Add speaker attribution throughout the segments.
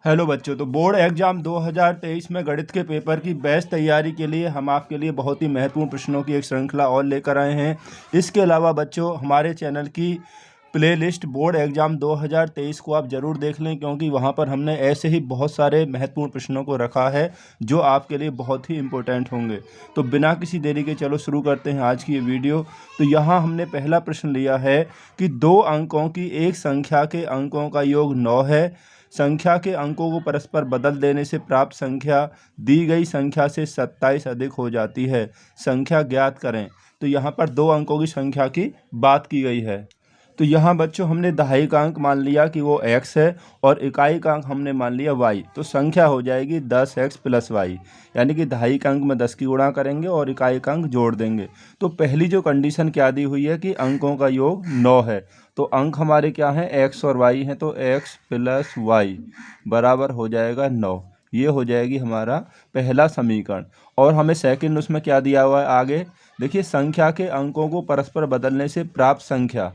Speaker 1: Hello बच्चों, तो board exam 2023 में गणित के पेपर की बेस्ट तैयारी के लिए हम आपके लिए बहुत ही महत्वपूर्ण प्रश्नों की एक श्रृंखला और लेकर आए हैं। इसके अलावा बच्चों, हमारे चैनल की प्लेलिस्ट बोर्ड एग्जाम 2023 को आप ज़रूर देख लें, क्योंकि वहां पर हमने ऐसे ही बहुत सारे महत्वपूर्ण प्रश्नों को रखा है जो आपके लिए बहुत ही इम्पोर्टेंट होंगे। तो बिना किसी देरी के चलो शुरू करते हैं आज की ये वीडियो। तो यहाँ हमने पहला प्रश्न लिया है कि 2 अंकों की एक संख्या के अंकों का योग 9 है। संख्या के अंकों को परस्पर बदल देने से प्राप्त संख्या दी गई संख्या से 27 अधिक हो जाती है। संख्या ज्ञात करें। तो यहाँ पर 2 अंकों की संख्या की बात की गई है। तो यहाँ बच्चों हमने दहाई का अंक मान लिया कि वो x है और इकाई का अंक हमने मान लिया y। तो संख्या हो जाएगी 10x + y, यानी कि दहाई का अंक में 10 की गुणा करेंगे और इकाई का अंक जोड़ देंगे। तो पहली जो कंडीशन क्या दी हुई है कि अंकों का योग 9 है। तो अंक हमारे क्या हैं, x और y हैं। तो x + y बराबर हो जाएगा 9। ये हो जाएगी हमारा पहला समीकरण। और हमें सेकंड उसमें क्या दिया हुआ है आगे, देखिए, संख्या के अंकों को परस्पर बदलने से प्राप्त संख्या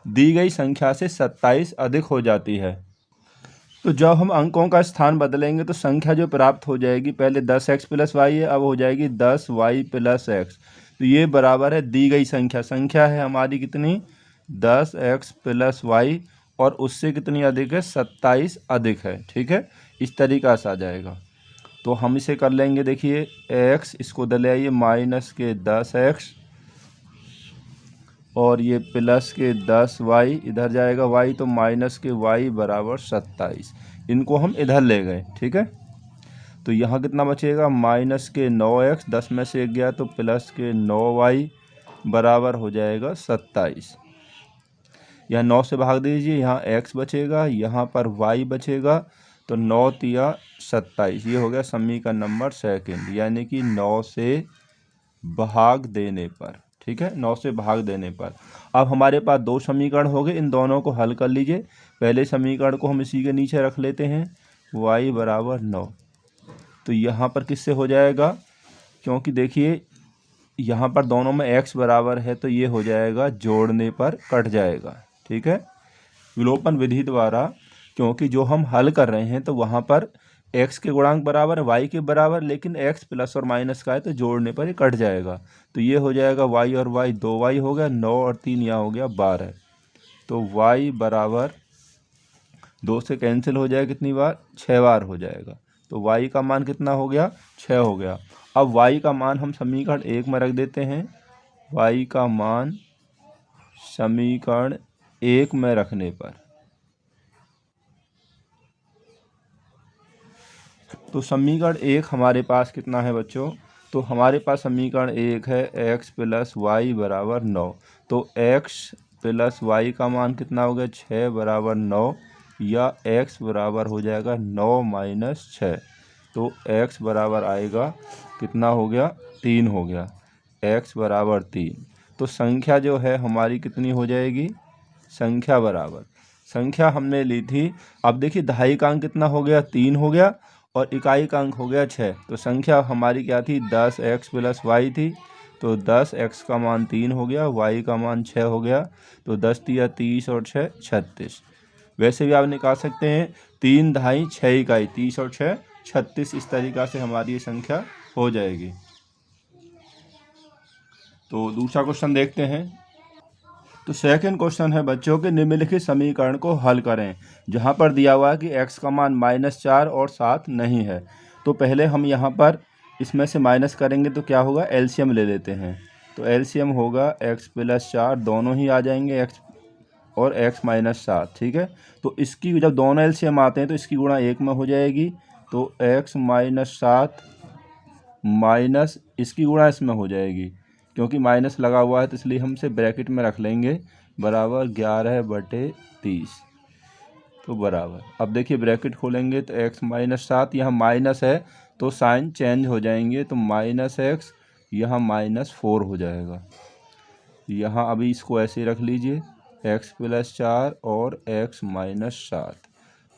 Speaker 1: दी गई संख्या से 27 अधिक हो जाती है। तो जब हम अंकों का स्थान बदलेंगे तो संख्या जो प्राप्त हो जाएगी, पहले 10x + y है, अब हो जाएगी 10y + x। तो ये बराबर है दी गई संख्या है हमारी कितनी, 10x + y, और उससे कितनी अधिक है, 27 अधिक है। ठीक है, इस तरीक़ा से आ जाएगा। तो हम इसे कर लेंगे, देखिए, x इसको दले आइए -10x, और ये +10y इधर जाएगा y, तो -y बराबर 27। इनको हम इधर ले गए। ठीक है, तो यहाँ कितना बचेगा, -9x, 10 में से 1 गया तो +9y बराबर हो जाएगा 27। यहाँ 9 से भाग दीजिए, यहाँ x बचेगा, यहाँ पर y बचेगा, तो 9 तिया 27। ये हो गया समीकरण नंबर सेकंड, यानी कि 9 से भाग देने पर। ठीक है, 9 से भाग देने पर। अब हमारे पास 2 समीकरण हो गए, इन दोनों को हल कर लीजिए। पहले समीकरण को हम इसी के नीचे रख लेते हैं, y बराबर 9। तो यहाँ पर किससे हो जाएगा, क्योंकि देखिए यहाँ पर दोनों में x बराबर है, तो ये हो जाएगा जोड़ने पर कट जाएगा। ठीक है, विलोपन विधि द्वारा, क्योंकि जो हम हल कर रहे हैं तो वहाँ पर x के गुणांक बराबर y के बराबर, लेकिन x प्लस और माइनस का है तो जोड़ने पर ही कट जाएगा। तो ये हो जाएगा y और y 2y हो गया, 9 और 3 यहाँ हो गया 12। तो y बराबर 2 से कैंसिल हो जाएगा, कितनी बार, 6 बार हो जाएगा। तो y का मान कितना हो गया, 6 हो गया। अब y का मान हम समीकरण 1 में रख देते हैं। y का मान समीकरण 1 में रखने पर, तो समीकरण 1 हमारे पास कितना है बच्चों, तो हमारे पास समीकरण 1 है x + y बराबर 9। तो x + y का मान कितना हो गया, 6 बराबर 9, या x बराबर हो जाएगा 9 - 6। तो x बराबर आएगा, कितना हो गया, 3 हो गया, x बराबर 3। तो संख्या जो है हमारी कितनी हो जाएगी, संख्या बराबर, संख्या हमने ली थी। अब देखिए दहाई का अंक कितना हो गया, 3 हो गया, और इकाई का अंक हो गया 6। तो संख्या हमारी क्या थी, 10x + y थी। तो 10x का मान 3 हो गया, y का मान 6 हो गया। तो 10 तिया 30 और 6 36। वैसे भी आप निकाल सकते हैं, 3 दहाई 6 इकाई, 30 और 6 36। इस तरीक़ा से हमारी ये संख्या हो जाएगी। तो दूसरा क्वेश्चन देखते हैं। तो सेकंड क्वेश्चन है बच्चों के, निम्नलिखित समीकरण को हल करें। जहां पर दिया हुआ है कि x का मान -4 और 7 नहीं है। तो पहले हम यहां पर इसमें से माइनस करेंगे तो क्या होगा, एलसीएम ले लेते हैं। तो एलसीएम होगा x + 4, दोनों ही आ जाएंगे, x और x - 7। ठीक है, तो इसकी जब दोनों एलसीएम आते हैं तो इसकी गुणा 1 में हो जाएगी। तो x - 7 माइनस इसकी गुणा इसमें हो जाएगी, क्योंकि माइनस लगा हुआ है तो इसलिए हम इसे ब्रैकेट में रख लेंगे, बराबर 11/30। तो बराबर, अब देखिए ब्रैकेट खोलेंगे तो x - 7, यहाँ माइनस है तो साइन चेंज हो जाएंगे, तो -x यहाँ -4 हो जाएगा। यहाँ अभी इसको ऐसे रख लीजिए, x + 4 और x - 7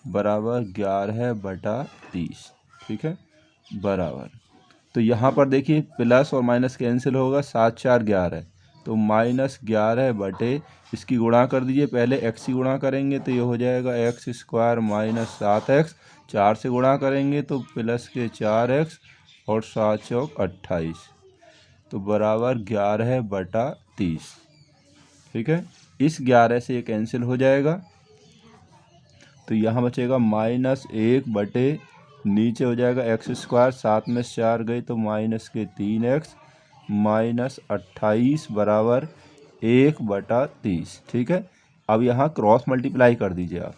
Speaker 1: बराबर 11/30। ठीक है, बराबर, तो यहाँ पर देखिए प्लस और माइनस कैंसिल होगा, 7 × 4 = 11। तो तो -11 इसकी गुणा कर दीजिए। पहले x की गुणा करेंगे तो ये हो जाएगा x² - 7x। 4 से गुणा करेंगे तो प्लस के 4x और 7 चौक 28, तो बराबर 11/30। ठीक है, इस 11 से ये कैंसिल हो जाएगा, तो यहाँ बचेगा -1 नीचे हो जाएगा x², 7 में से 4 गई तो -3x -28 बराबर 1/30। ठीक है, अब यहाँ क्रॉस मल्टीप्लाई कर दीजिए आप।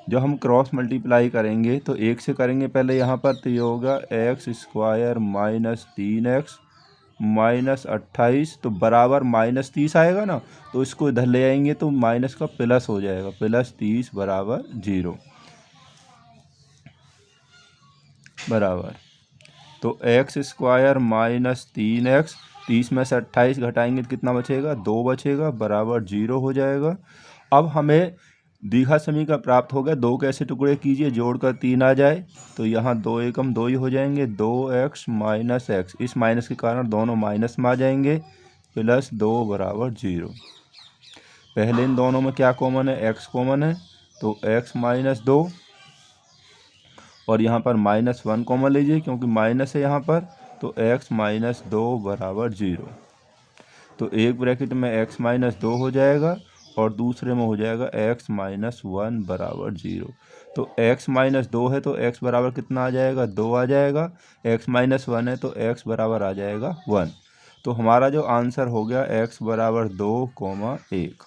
Speaker 1: जो हम क्रॉस मल्टीप्लाई करेंगे तो 1 से करेंगे पहले यहाँ पर, तो ये होगा x² -3x -28, तो बराबर -30 आएगा ना, तो इसको इधर ले आएंगे तो माइनस का प्लस हो जाएगा, +30 बराबर 0 बराबर। तो x² -3x, 30 में से 28 घटाएंगे तो कितना बचेगा, 2 बचेगा, बराबर 0 हो जाएगा। अब हमें द्विघात समीकरण प्राप्त हो गया। 2 के ऐसे टुकड़े कीजिए जोड़कर 3 आ जाए, तो यहाँ 2 एकम 2 ही हो जाएंगे, 2x - x, इस माइनस के कारण दोनों माइनस में आ जाएंगे, +2 बराबर 0। पहले इन दोनों में क्या कॉमन है, x कॉमन है, तो x - 2 और यहाँ पर -1 कॉमन लीजिए क्योंकि माइनस है यहाँ पर, तो x - 2 बराबर 0। तो एक ब्रैकेट में x - 2 हो जाएगा और दूसरे में हो जाएगा x - 1 बराबर 0। तो x - 2 है तो x बराबर कितना आ जाएगा, 2 आ जाएगा। x - 1 है तो x बराबर आ जाएगा 1। तो हमारा जो आंसर हो गया x बराबर 2, 1।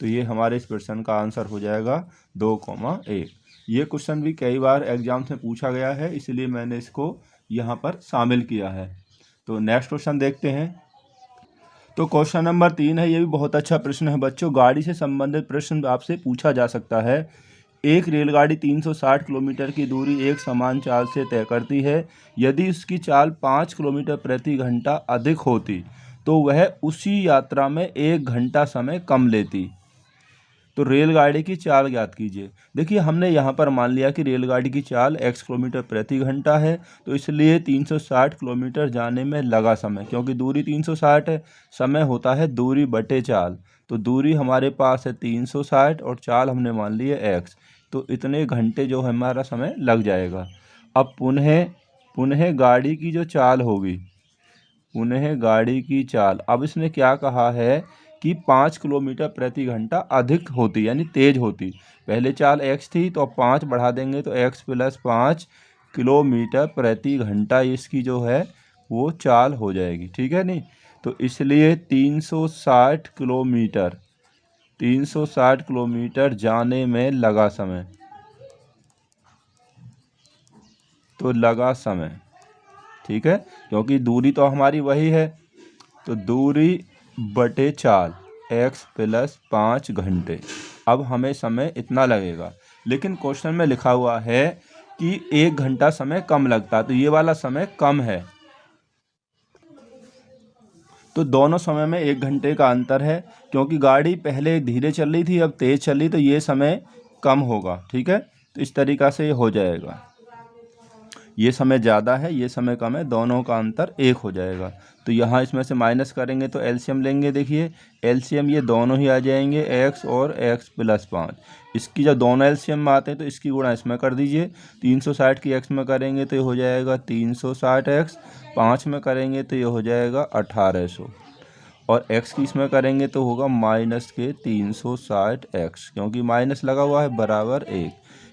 Speaker 1: तो ये हमारे इस प्रश्न का आंसर हो जाएगा 2, 1। ये क्वेश्चन भी कई बार एग्जाम्स में पूछा गया है, इसलिए मैंने इसको यहाँ पर शामिल किया है। तो नेक्स्ट क्वेश्चन देखते हैं। तो क्वेश्चन नंबर 3 है, ये भी बहुत अच्छा प्रश्न है बच्चों। गाड़ी से संबंधित प्रश्न आपसे पूछा जा सकता है। एक रेलगाड़ी 360 किलोमीटर की दूरी एक समान चाल से तय करती है। यदि उसकी चाल 5 किलोमीटर प्रति घंटा अधिक होती तो वह उसी यात्रा में 1 घंटा समय कम लेती। तो रेलगाड़ी की चाल ज्ञात कीजिए। देखिए, हमने यहाँ पर मान लिया कि रेलगाड़ी की चाल x किलोमीटर प्रति घंटा है, तो इसलिए 360 किलोमीटर जाने में लगा समय, क्योंकि दूरी 360 है, समय होता है दूरी बटे चाल। तो दूरी हमारे पास है 360 और चाल हमने मान ली है x, तो इतने घंटे जो हमारा समय लग जाएगा। अब पुनः गाड़ी की जो चाल होगी, पुनः गाड़ी की चाल, अब इसने क्या कहा है कि 5 किलोमीटर प्रति घंटा अधिक होती, यानी तेज होती। पहले चाल x थी तो अब 5 बढ़ा देंगे तो x + 5 किलोमीटर प्रति घंटा इसकी जो है वो चाल हो जाएगी। ठीक है नहीं, तो इसलिए 360 किलोमीटर जाने में लगा समय, तो लगा समय। ठीक है, क्योंकि दूरी तो हमारी वही है, तो दूरी बटे चाल x + 5 घंटे। अब हमें समय इतना लगेगा, लेकिन क्वेश्चन में लिखा हुआ है कि 1 घंटा समय कम लगता है, तो ये वाला समय कम है, तो दोनों समय में 1 घंटे का अंतर है। क्योंकि गाड़ी पहले धीरे चल रही थी, अब तेज चल रही, तो ये समय कम होगा। ठीक है, तो इस तरीक़ा से ये हो जाएगा, ये समय ज़्यादा है, ये समय कम है, दोनों का अंतर 1 हो जाएगा। तो यहाँ इसमें से माइनस करेंगे तो एलसीएम लेंगे। देखिए, एलसीएम ये दोनों ही आ जाएंगे, x और x + 5। इसकी जब दोनों एलसीएम में आते हैं तो इसकी गुणा इसमें कर दीजिए। 360 की x में करेंगे तो ये हो जाएगा 360x, 5 में करेंगे तो ये हो जाएगा 1800, और x की इसमें करेंगे तो होगा -360x, क्योंकि माइनस लगा हुआ है, बराबर 1।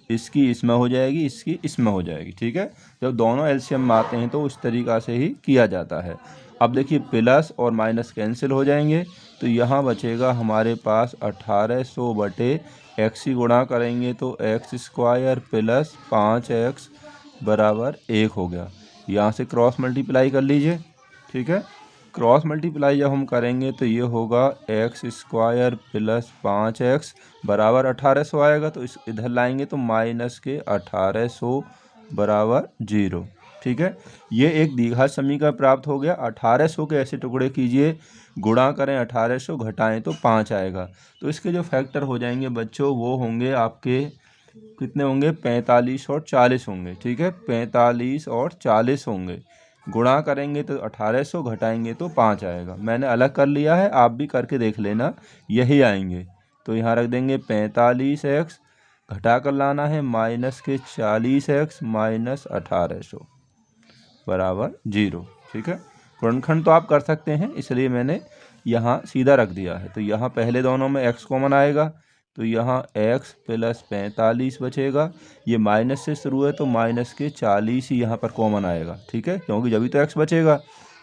Speaker 1: इसकी इसमें हो जाएगी, इसकी इसमें हो जाएगी। ठीक है, जब दोनों एलसीएम में आते हैं तो उस तरीक़ा से ही किया जाता है। अब देखिए, प्लस और माइनस कैंसिल हो जाएंगे, तो यहाँ बचेगा हमारे पास 1800 बटे x की गुणा करेंगे तो x² + 5x बराबर 1 हो गया। यहाँ से क्रॉस मल्टीप्लाई कर लीजिए। ठीक है, क्रॉस मल्टीप्लाई जब हम करेंगे तो ये होगा x² + 5x बराबर 1800 आएगा, तो इस इधर लाएंगे तो -1800 बराबर 0। ठीक है, ये एक द्विघात समीकरण प्राप्त हो गया। 1800 के ऐसे टुकड़े कीजिए, गुणा करें 1800, घटाएं तो 5 आएगा। तो इसके जो फैक्टर हो जाएंगे बच्चों, वो होंगे आपके कितने होंगे, 45 और 40 होंगे। ठीक है, 45 और 40 होंगे। गुणा करेंगे तो 1800, घटाएंगे तो 5 आएगा। मैंने अलग कर लिया है, आप भी करके देख लेना, यही आएंगे। तो यहाँ रख देंगे 45x, घटा कर लाना है माइनस के 40x माइनस 1800 बराबर 0। ठीक है, गुणनखंड तो आप कर सकते हैं, इसलिए मैंने यहाँ सीधा रख दिया है। तो यहाँ पहले दोनों में x कॉमन आएगा, तो यहाँ x प्लस 45 बचेगा। ये माइनस से शुरू है तो माइनस के 40 ही यहाँ पर कॉमन आएगा। ठीक है, क्योंकि जब भी तो x बचेगा,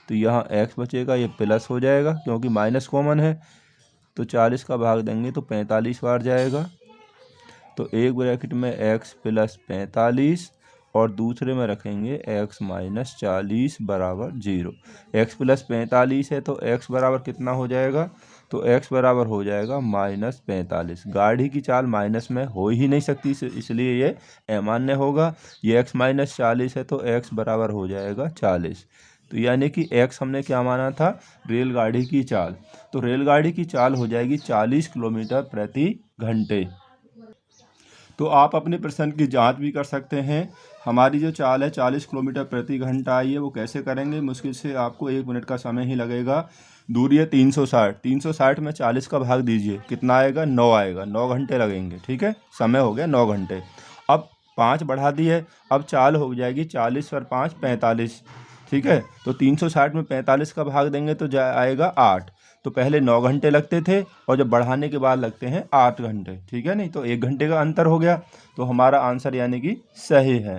Speaker 1: तो यहाँ x बचेगा, ये प्लस हो जाएगा क्योंकि माइनस कॉमन है। तो 40 का भाग देंगे तो 45 बार जाएगा। तो एक ब्रैकेट में x प्लस 45 और दूसरे में रखेंगे x माइनस 40 बराबर 0। x प्लस 45 है तो x बराबर कितना हो जाएगा, तो x बराबर हो जाएगा माइनस 45। गाड़ी की चाल माइनस में हो ही नहीं सकती, इसलिए ये अमान्य होगा। ये x माइनस 40 है तो x बराबर हो जाएगा 40। तो यानी कि x हमने क्या माना था, रेलगाड़ी की चाल। तो रेलगाड़ी की चाल हो जाएगी 40 किलोमीटर प्रति घंटे। तो आप अपने प्रश्न की जांच भी कर सकते हैं। हमारी जो चाल है 40 किलोमीटर प्रति घंटा आई है, वो कैसे करेंगे, मुश्किल से आपको 1 मिनट का समय ही लगेगा। दूरी है 360, 360 में 40 का भाग दीजिए, कितना आएगा, 9 आएगा। 9 घंटे लगेंगे। ठीक है, समय हो गया 9 घंटे। अब 5 बढ़ा दिए, अब चाल हो जाएगी 40 और 5 45। ठीक है, तो 360 में 45 का भाग देंगे तो आएगा 8। तो पहले 9 घंटे लगते थे और जब बढ़ाने के बाद लगते हैं 8 घंटे। ठीक है, नहीं तो 1 घंटे का अंतर हो गया। तो हमारा आंसर यानी कि सही है।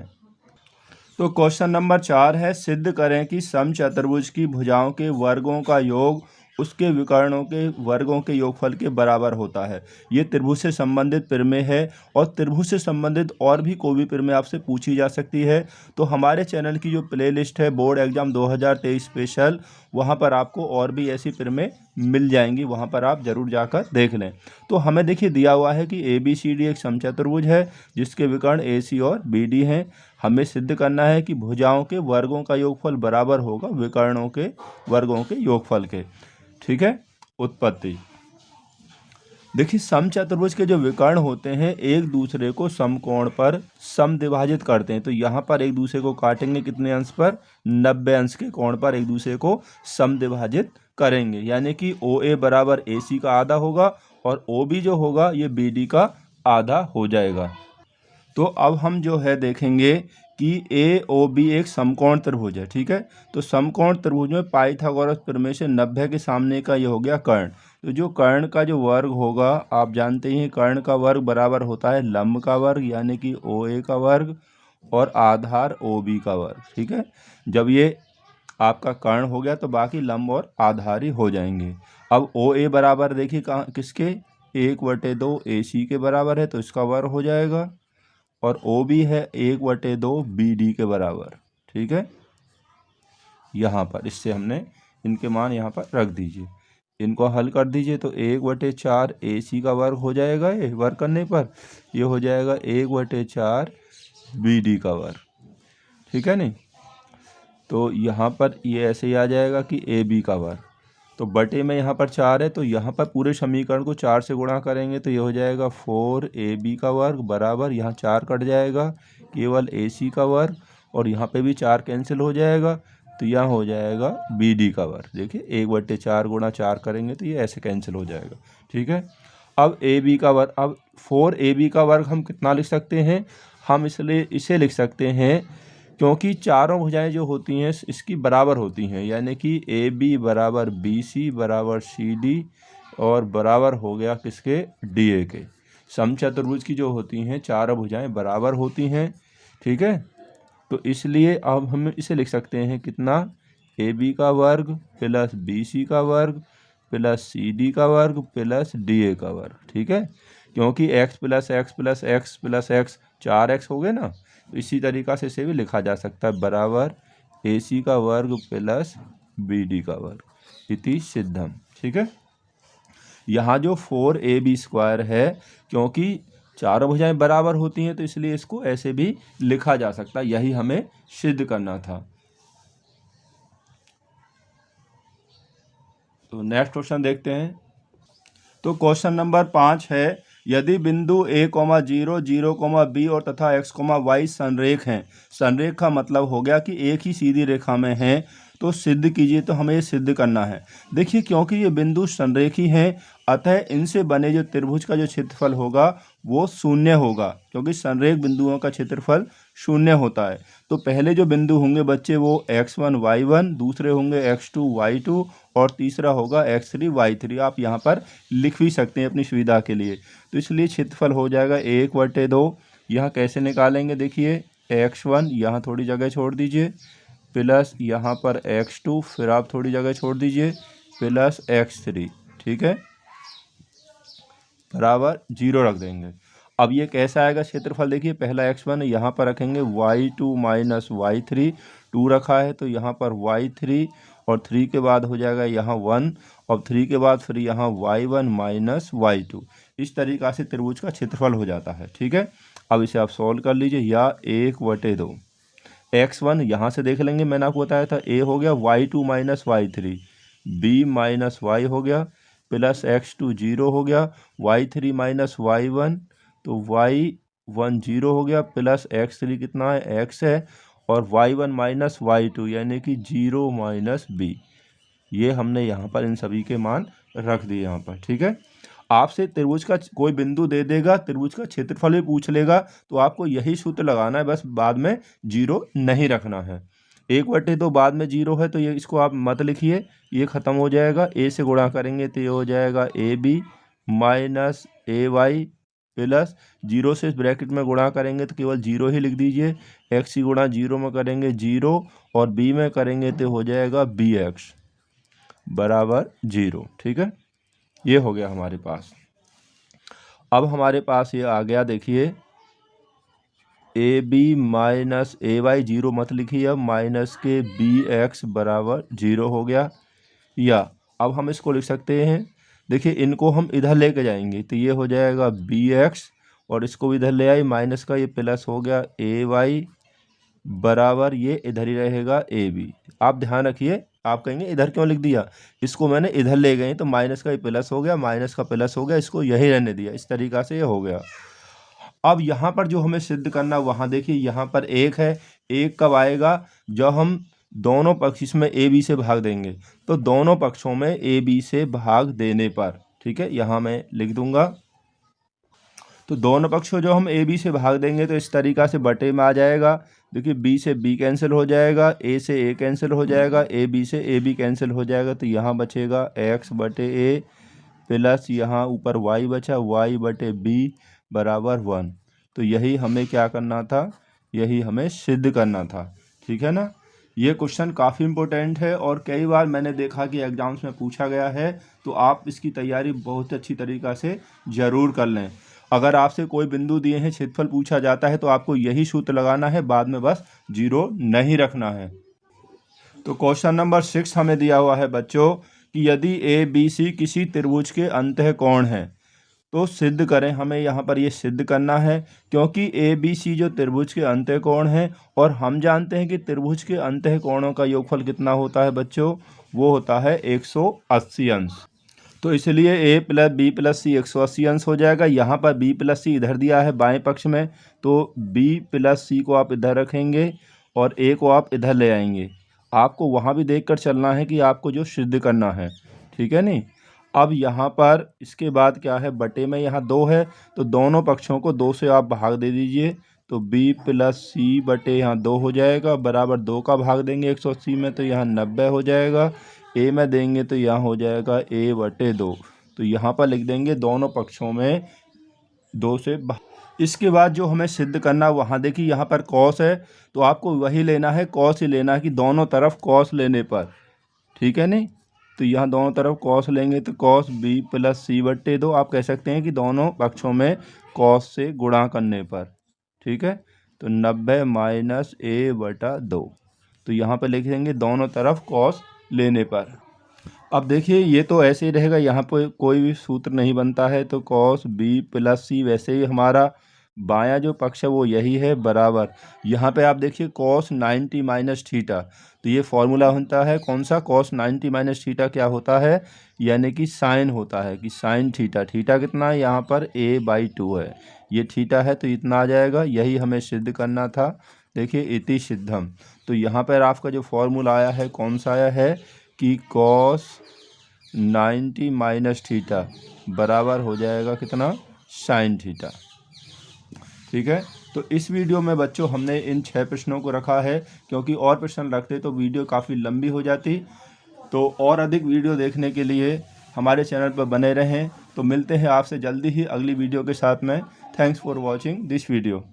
Speaker 1: तो क्वेश्चन नंबर 4 है, सिद्ध करें कि समचतुर्भुज की भुजाओं के वर्गों का योग उसके विकर्णों के वर्गों के योगफल के बराबर होता है। ये त्रिभुज से संबंधित प्रमेय है और त्रिभुज से संबंधित और भी कोई भी प्रमेय आपसे पूछी जा सकती है। तो हमारे चैनल की जो प्लेलिस्ट है बोर्ड एग्जाम 2023 स्पेशल, वहाँ पर आपको और भी ऐसी प्रमेय मिल जाएंगी, वहाँ पर आप ज़रूर जाकर देख लें। तो हमें देखिए दिया हुआ है कि ABCD एक समचतुर्भुज है जिसके विकर्ण AC और BD हैं। हमें सिद्ध करना है कि भुजाओं के वर्गों का योगफल बराबर होगा विकर्णों के वर्गों के योगफल के। ठीक है, उत्पत्ति देखिए, समचतुर्भुज के जो विकर्ण होते हैं एक दूसरे को समकोण पर समद्विभाजित करते हैं। तो यहाँ पर एक दूसरे को काटेंगे कितने अंश पर, 90 अंश के कोण पर एक दूसरे को समद्विभाजित करेंगे। यानी कि OA बराबर AC का आधा होगा और OB जो होगा ये BD का आधा हो जाएगा। तो अब हम जो है देखेंगे कि AOB एक समकोण त्रिभुज है। ठीक है, तो समकोण त्रिभुज में पाइथागोरस प्रमेय से 90 के सामने का ये हो गया कर्ण। तो जो कर्ण का जो वर्ग होगा, आप जानते हैं कर्ण का वर्ग बराबर होता है लंब का वर्ग यानी कि OA का वर्ग और आधार OB का वर्ग। ठीक है, जब ये आपका कर्ण हो गया तो बाकी लंब और आधार ही हो जाएंगे। अब OA बराबर देखिए कहाँ किसके, 1/2 AC के बराबर है, तो इसका वर्ग हो जाएगा। और OB है 1/2 BD के बराबर। ठीक है, यहाँ पर इससे हमने इनके मान यहाँ पर रख दीजिए, इनको हल कर दीजिए तो 1/4 AC का वर्ग हो जाएगा। ये वर्ग करने पर ये हो जाएगा 1/4 BD का वर्ग। ठीक है नहीं, तो यहाँ पर ये ऐसे ही आ जाएगा कि AB का वर्ग। तो बटे में यहाँ पर 4 है, तो यहाँ पर पूरे समीकरण को 4 से गुणा करेंगे तो ये हो जाएगा 4AB का वर्ग बराबर, यहाँ 4 कट जाएगा, केवल AC का वर्ग और यहाँ पे भी 4 कैंसिल हो जाएगा, तो यहाँ हो जाएगा BD का वर्ग। देखिए 1/4 गुणा 4 करेंगे तो ये ऐसे कैंसिल हो जाएगा। ठीक है, अब AB का वर्ग, अब 4AB का वर्ग हम कितना लिख सकते हैं, हम इसलिए इसे लिख सकते हैं क्योंकि चारों भुजाएं जो होती हैं इसकी बराबर होती हैं, यानी कि AB बराबर BC बराबर CD और बराबर हो गया किसके, DA के। समचतुर्भुज की जो होती हैं चारों भुजाएं बराबर होती हैं। ठीक है, तो इसलिए अब हम इसे लिख सकते हैं कितना, AB का वर्ग प्लस BC का वर्ग प्लस CD का वर्ग प्लस DA का वर्ग। ठीक है, क्योंकि x plus x plus x plus x 4x हो गए ना, तो इसी तरीक़ा से इसे भी लिखा जा सकता है बराबर AC का वर्ग प्लस BD का वर्ग इति सिद्धम। ठीक है, यहाँ जो 4AB² है, क्योंकि चारों भुजाएं बराबर होती हैं तो इसलिए इसको ऐसे भी लिखा जा सकता है, यही हमें सिद्ध करना था। तो नेक्स्ट क्वेश्चन देखते हैं। तो क्वेश्चन नंबर 5 है, यदि बिंदु a, 0, 0, b और तथा x, y संरेख हैं। संरेख का मतलब हो गया कि एक ही सीधी रेखा में हैं, तो सिद्ध कीजिए। तो हमें ये सिद्ध करना है। देखिए, क्योंकि ये बिंदु संरेखी हैं, अतः इनसे बने जो त्रिभुज का जो क्षेत्रफल होगा वो शून्य होगा, क्योंकि संरेख बिंदुओं का क्षेत्रफल शून्य होता है। तो पहले जो बिंदु होंगे बच्चे वो x1, y1, दूसरे होंगे x2, y2 और तीसरा होगा x3, y3। आप यहाँ पर लिख भी सकते हैं अपनी सुविधा के लिए। तो इसलिए क्षेत्रफल हो जाएगा 1/2। यहाँ कैसे निकालेंगे, देखिए x1 यहाँ थोड़ी जगह छोड़ दीजिए, प्लस यहाँ पर x2, फिर आप थोड़ी जगह छोड़ दीजिए, प्लस x3, ठीक है, बराबर 0 रख देंगे। अब ये कैसा आएगा क्षेत्रफल, देखिए पहला x1 यहाँ पर रखेंगे, y2 माइनस y3, 2 रखा है तो यहाँ पर y3 और 3 के बाद हो जाएगा यहाँ 1 और 3 के बाद फिर यहाँ y1 माइनस y2। इस तरीक़ा से त्रिभुज का क्षेत्रफल हो जाता है, ठीक है। अब इसे आप सॉल्व कर लीजिए, या 1/2 x1 यहाँ से देख लेंगे, मैंने आपको बताया था a हो गया y2 minus y3, b minus y हो गया, प्लस x2 0 हो गया, y3 माइनस y1 तो y1 0 हो गया, प्लस x3 कितना है x है, और y1 माइनस y2 यानी कि 0 माइनस b। ये हमने यहाँ पर इन सभी के मान रख दिए यहाँ पर, ठीक है। आपसे त्रिभुज का कोई बिंदु दे देगा, त्रिभुज का क्षेत्रफल भी पूछ लेगा, तो आपको यही सूत्र लगाना है, बस बाद में 0 नहीं रखना है। 1/2 बाद में 0 है तो ये इसको आप मत लिखिए, ये ख़त्म हो जाएगा। a से गुणा करेंगे तो ये हो जाएगा ab माइनस ay प्लस 0 से ब्रैकेट में गुणा करेंगे तो केवल 0 ही लिख दीजिए। x की गुणा 0 में करेंगे 0 और b में करेंगे तो हो जाएगा bx बराबर 0, ठीक है। ये हो गया हमारे पास। अब हमारे पास ये आ गया, देखिए A B minus A Y, 0 मत लिखिए अब, माइनस के बी एक्स बराबर 0 हो गया। या अब हम इसको लिख सकते हैं, देखिए इनको हम इधर लेके जाएंगे तो ये हो जाएगा बी एक्स और इसको भी इधर ले आए, माइनस का ये प्लस हो गया ए वाई बराबर ये इधर ही रहेगा ए बी। आप ध्यान रखिए, आप कहेंगे इधर क्यों लिख दिया, इसको मैंने इधर ले गए तो माइनस का ये प्लस हो गया, माइनस का प्लस हो गया, इसको यही रहने दिया, इस तरीक़ा से ये हो गया। अब यहाँ पर जो हमें सिद्ध करना, वहाँ देखिए यहाँ पर 1 है। 1 कब आएगा, जब हम दोनों पक्ष इसमें ए बी से भाग देंगे, तो दोनों पक्षों में ए बी से भाग देने पर, ठीक है, यहाँ मैं लिख दूंगा। तो दोनों पक्षों जो हम ए बी से भाग देंगे तो इस तरीक़ा से बटे में आ जाएगा। देखिए बी से बी कैंसिल हो जाएगा, ए से ए कैंसिल हो जाएगा, ए बी से ए बी कैंसिल हो जाएगा, तो यहाँ बचेगा एक्स बटे ए प्लस यहाँ ऊपर वाई बचा, वाई बटे बी बराबर 1। तो यही हमें क्या करना था, यही हमें सिद्ध करना था, ठीक है ना। ये क्वेश्चन काफ़ी इम्पोर्टेंट है और कई बार मैंने देखा कि एग्जाम्स में पूछा गया है, तो आप इसकी तैयारी बहुत अच्छी तरीक़ा से ज़रूर कर लें। अगर आपसे कोई बिंदु दिए हैं, क्षेत्रफल पूछा जाता है, तो आपको यही सूत्र लगाना है, बाद में बस 0 नहीं रखना है। तो क्वेश्चन नंबर 6 हमें दिया हुआ है बच्चों कि यदि ए बी सी किसी त्रिभुज के अंतःकोण हैं तो सिद्ध करें। हमें यहाँ पर ये सिद्ध करना है, क्योंकि ए बी सी जो त्रिभुज के अंतःकोण हैं, और हम जानते हैं कि त्रिभुज के अंतःकोणों का योगफल कितना होता है बच्चों, वो होता है 180 अंश। तो इसलिए ए प्लस बी प्लस सी 180 अंश हो जाएगा। यहाँ पर बी प्लस सी इधर दिया है बाएं पक्ष में, तो बी प्लस सी को आप इधर रखेंगे और ए को आप इधर ले आएंगे। आपको वहाँ भी देखकर चलना है कि आपको जो सिद्ध करना है, ठीक है नहीं। अब यहाँ पर इसके बाद क्या है, बटे में यहाँ 2 है, तो दोनों पक्षों को 2 से आप भाग दे दीजिए, तो b प्लस सी बटे यहाँ 2 हो जाएगा, बराबर 2 का भाग देंगे 180 में तो यहाँ 90 हो जाएगा। a में देंगे तो यहाँ हो जाएगा a बटे 2, तो यहाँ पर लिख देंगे दोनों पक्षों में 2 से इसके बाद जो हमें सिद्ध करना, वहाँ देखिए यहाँ पर कॉस है, तो आपको वही लेना है, कॉस ही लेना है कि दोनों तरफ कॉस लेने पर, ठीक है नहीं। तो यहाँ दोनों तरफ कॉस लेंगे तो कॉस बी प्लस सी बटे 2, आप कह सकते हैं कि दोनों पक्षों में कॉस से गुणा करने पर, ठीक है। तो 90 माइनस a बटा 2, तो यहाँ पर लिख देंगे दोनों तरफ कॉस लेने पर। अब देखिए ये तो ऐसे ही रहेगा, यहाँ पर कोई भी सूत्र नहीं बनता है, तो कॉस बी प्लस सी वैसे ही हमारा बायां जो पक्ष है वो यही है बराबर। यहाँ पे आप देखिए cos 90 माइनस थीटा, तो ये फॉर्मूला होता है कौन सा, cos 90 माइनस थीटा क्या होता है, यानी कि साइन होता है कि साइन थीटा। थीटा कितना है यहाँ पर a/2 है, ये थीटा है तो इतना आ जाएगा, यही हमें सिद्ध करना था। देखिए इति सिद्धम, तो यहाँ पर आपका जो फॉर्मूला आया है कौन सा आया है कि cos 90 माइनस थीटा बराबर हो जाएगा कितना, साइन थीटा। ठीक है, तो इस वीडियो में बच्चों हमने इन 6 प्रश्नों को रखा है, क्योंकि और प्रश्न रखते तो वीडियो काफ़ी लंबी हो जाती। तो और अधिक वीडियो देखने के लिए हमारे चैनल पर बने रहें। तो मिलते हैं आपसे जल्दी ही अगली वीडियो के साथ में। Thanks for watching this video.